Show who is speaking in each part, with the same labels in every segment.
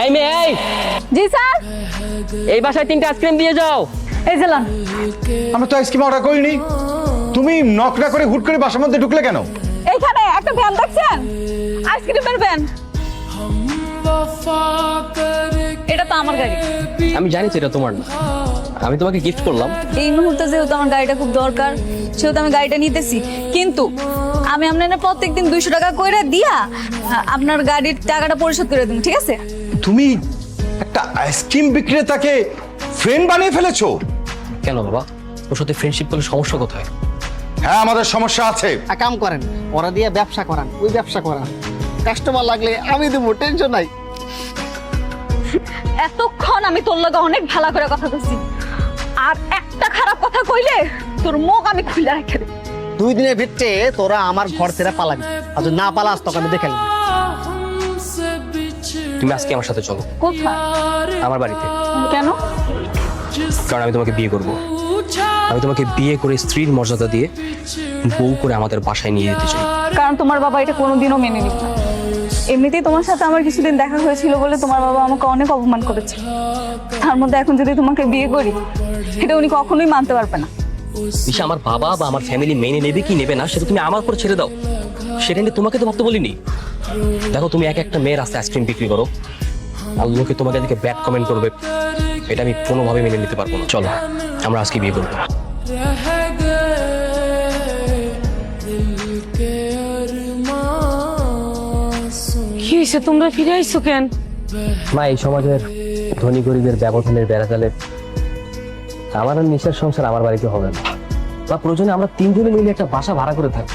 Speaker 1: এই মেয়ে, এই
Speaker 2: জি স্যার।
Speaker 1: এই বাসায় 3টা আইসক্রিম দিয়ে যাও।
Speaker 2: এই জেলান।
Speaker 3: আমরা তো আইসক্রিম অর্ডার করিনি। তুমি নক না করে হুট করে বাসার মধ্যে ঢুকলে কেন?
Speaker 2: এইখানে একটা ভ্যান দেখছেন, আইসক্রিমের ভ্যান। এটা তো আমার গাড়ি।
Speaker 1: আমি জানি তো এটা তোমার না, আমি তোমাকে গিফট করলাম।
Speaker 2: এই মুহূর্তে যেহেতু আমার গাড়িটা খুব দরকার, সেহেতু আমি গাড়িটা নিতেছি। কিন্তু আমি আপনার প্রত্যেকদিন 200 টাকা করে দিয়া আপনার গাড়ির টাকাটা পরিশোধ করে দেবো, ঠিক আছে?
Speaker 3: তুমি একটা আইসক্রিম বিক্রেতাকে ফ্রেন্ড বানিয়ে ফেলেছো?
Speaker 1: কেন বাবা, ওর সাথে ফ্রেন্ডশিপ করলে সমস্যা কোথায়?
Speaker 3: হ্যাঁ, আমাদের সমস্যা আছে।
Speaker 4: কাম করেন, ওরা দিয়ে ব্যবসা করান, ওই ব্যবসা করান। কাস্টমার লাগলে আমি দেবো, টেনশন নাই।
Speaker 2: এতক্ষণ আমি তোর লগে অনেক ভালো করে কথা বলছি, আর একটা খারাপ কথা কইলে তোর মুখ আমি খুলে রেখে দেব।
Speaker 4: 2 দিনের ভিতরে তোরা আমার ঘর ছেড়ে পালাবি, আর যদি না পালাস তোকে আমি দেখে নিবো।
Speaker 1: তুমি আজকে আমার সাথে চলো
Speaker 2: কোথায়?
Speaker 1: আমার বাড়িতে।
Speaker 2: কেন?
Speaker 1: কারণ আমি তোমাকে বিয়ে করব। আমি তোমাকে বিয়ে করে স্ত্রীর মর্যাদা দিয়ে বউ করে আমাদের বাসায় নিয়ে যেতে চাই।
Speaker 2: কারণ তোমার বাবা এটা কোনোদিনও মেনে নিত না। এমনিতেই তোমার সাথে আমার কিছুদিন দেখা হয়েছিল বলে তোমার বাবা আমাকে অনেক অপমান করেছে। তার মধ্যে এখন যদি তোমাকে বিয়ে করি, এটা উনি কখনোই মানতে পারবে না।
Speaker 1: দিশা, আমার বাবা বা আমার ফ্যামিলি মেনে নেবে কি নেবে না সেটা তুমি আমার উপর ছেড়ে দাও। সেটা নিয়ে তোমাকে তো ভাবতে বলিনি। দেখো, তুমি একটা মেয়ের রাস্তায় আইসক্রিম বিক্রি করো, আর লোকে তোমাকে দেখে ব্যাড কমেন্ট করবে, এটা আমি কোনোভাবে মেনে নিতে পারবো না। চলো আমরা আজকে বিয়ে করবো।
Speaker 5: কি হয়েছে, তোমরা ফিরে আইছো কেন?
Speaker 1: মা, এই সমাজের ধনী গরিবের ব্যবধানের বেড়াতালে আমার আর নিশার সংসার আমার বাড়িতে হবে না। বা প্রয়োজনে আমরা 3 জনে মিলে একটা বাসা ভাড়া করে থাকি।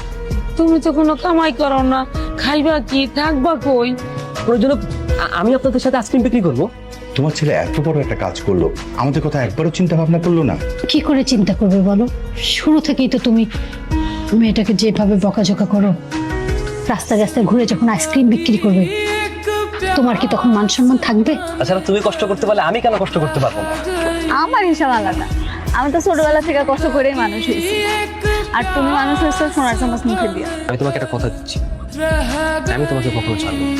Speaker 5: তুমি তো কোনো কামাই করো না, খাইবা কি, থাকবা কই?
Speaker 1: প্রয়োজনে আমি আপনাদের সাথে আইসক্রিম বিক্রি করবো।
Speaker 3: তোমার ছেলে এত বড় একটা কাজ করলো, আমাদের কথা একবারও চিন্তা ভাবনা করলো না।
Speaker 6: কি করে চিন্তা করবে বলো? শুরু থেকেই তো তুমি মেয়েটাকে যেভাবে বকাঝকা করো, রাস্তায় রাস্তায় ঘুরে যখন আইসক্রিম বিক্রি করবে, তোমার কি তখন মান সম্মান থাকবে?
Speaker 1: তাছাড়া তুমি কষ্ট করতে পারলে আমি কেন কষ্ট করতে পারবো না?
Speaker 2: আমার হিসাব আলাদা। আমি তো ছোটবেলা থেকে কষ্ট করেই মানুষ হয়েছি, আর তুমি মানুষ হয়েছো সোনার চামচ মুখে দিয়ে।
Speaker 1: আমি তোমাকে একটা কথা দিচ্ছি, আমি তোমাকে কখনো ছাড়বো না।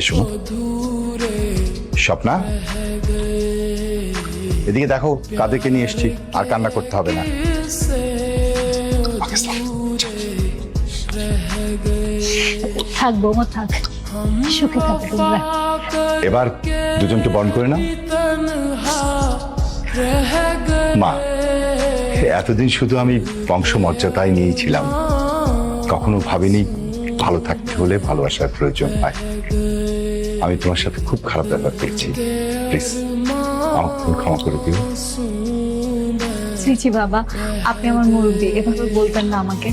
Speaker 3: এসো স্বপ্না, এদিকে দেখো কাদেরকে নিয়ে এসেছি, আর কান্না করতে হবে না।
Speaker 6: থাকবো মা, থাক, সুখে থাকবে তোমরা।
Speaker 3: এবার দুজনকে বন্ধ করে নাও। মা, এতদিন শুধু আমি বংশমর্যাদায় নিয়েছিলাম, কখনো ভাবিনি ভালো থাকতে হলে ভালোবাসার প্রয়োজন হয়। আমি তোমার সাথে খুব খারাপ ব্যবহার করেছি, প্লিজ আমাকে তুমি ক্ষমা করে দিও।
Speaker 2: শ্রীচি বাবা, আপনি আমার মুরব্বী, এভাবে বলবেন না আমাকে।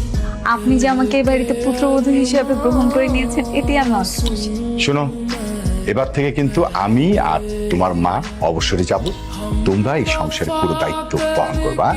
Speaker 2: আপনি যে আমাকে এই বাড়িতে পুত্রবধূ হিসেবে গ্রহণ করে নিয়েছেন, এটি আমি অনেক খুশি।
Speaker 3: শোনো, এবার থেকে কিন্তু আমি আর তোমার মা অবসরে যাব, তোমরা এই সংসারের পুরো দায়িত্ব বহন করবা।